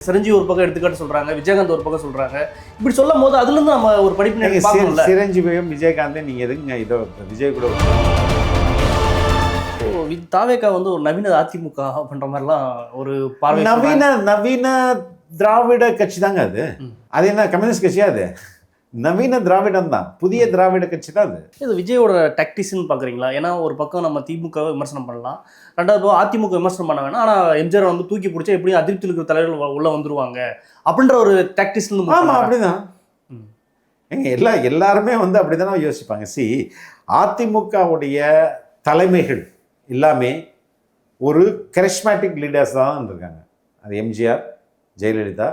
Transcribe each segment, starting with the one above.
சிரஞ்சீவி ஒரு பக்கம் எடுத்துக்காட்டு சொல்றாங்க, விஜயகாந்த் ஒரு பக்கம் சொல்றாங்க. இப்படி சொல்லும் போது அதுல இருந்து நம்ம ஒரு படிப்பினை பார்க்கணும்ல. சிரஞ்சீவியும் விஜயகாந்தையும் நீங்க எதுங்க இதோ விஜய் கூட தாவேகா வந்து ஒரு நவீன அதிமுக பண்ற மாதிரிலாம் ஒரு பார்வை. நவீன திராவிட கட்சி தாங்க அது. அது என்ன கம்யூனிஸ்ட் கட்சியா? அது நவீன திராவிடம் தான், புதிய திராவிட கட்சி தான் அது. இது விஜயோட டாக்டிக்ஸ்னு பார்க்குறீங்களா? ஏன்னா ஒரு பக்கம் நம்ம திமுக விமர்சனம் பண்ணலாம், ரெண்டாவது பக்கம் அதிமுக விமர்சனம் பண்ண வேணாம், ஆனால் எம்ஜிஆர் வந்து தூக்கி பிடிச்சா எப்படியும் அதிருப்தி இருக்கிற தலைவர்கள் உள்ள வந்துருவாங்க அப்படின்ற ஒரு டாக்டிக்ஸ். ஆமா, அப்படிதான். எங்க எல்லாருமே வந்து அப்படிதானே யோசிப்பாங்க. அதிமுகவுடைய தலைமைகள் எல்லாமே ஒரு கரிஸ்மேட்டிக் லீடர்ஸ் தான் இருக்காங்க. அது எம்ஜிஆர், ஜெயலலிதா,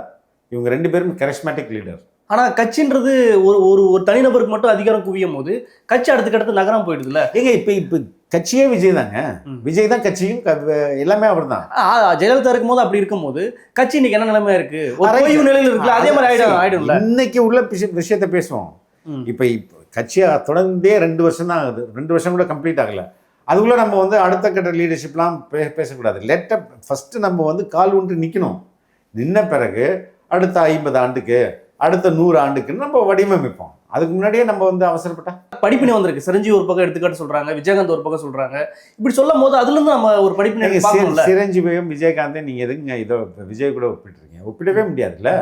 இவங்க ரெண்டு பேரும் கரிஸ்மேட்டிக் லீடர். ஆனால் கட்சின்றது ஒரு ஒரு ஒரு தனிநபருக்கு மட்டும் அதிகாரம் குவியும் போது கட்சி அடுத்துக்கடுத்து நகரம் போயிடுதுல்ல. ஏங்க இப்போ கட்சியே விஜய் தாங்க. விஜய் தான் கட்சியும் எல்லாமே அவர் தான். ஜெயலலிதா இருக்கும்போது அப்படி இருக்கும்போது கட்சி இன்னைக்கு என்ன நிலைமையா இருக்கு? ஒரு ஓய்வு நிலையில் இருக்குல்ல, அதே மாதிரி ஆயிடும். இன்னைக்கு உள்ள விஷயத்த பேசுவோம். இப்போ கட்சியை தொடர்ந்தே 2 வருஷம் தான் ஆகுது. 2 வருஷம் கூட கம்ப்ளீட் ஆகல. அதுக்குள்ள நம்ம வந்து அடுத்த கட்ட லீடர்ஷிப்லாம் பேசக்கூடாது. ஃபர்ஸ்ட் நம்ம வந்து கால் ஊன்றி நிற்கணும். நின்ன பிறகு அடுத்த 50 ஆண்டுக்கு, அடுத்த 100 ஆண்டுக்குன்னு நம்ம வடிவமைப்போம். அதுக்கு முன்னாடியே நம்ம வந்து அவசரப்பட்டா படிப்பினை வந்திருக்கு. சிரஞ்சீவி ஒரு பக்கம் எடுத்துக்காட்டு சொல்றாங்க, விஜயகாந்த் ஒரு பக்கம் சொல்றாங்க. இப்படி சொல்லும் போது அதுல இருந்து நம்ம ஒரு படிப்பினை பார்க்கணும்ல. சிரஞ்சீவியும் விஜயகாந்தையும் நீங்க எதுங்க இதோ விஜய் கூட ஒப்பிட்டுருக்கீங்க? ஒப்பிடவே முடியாதுல்ல.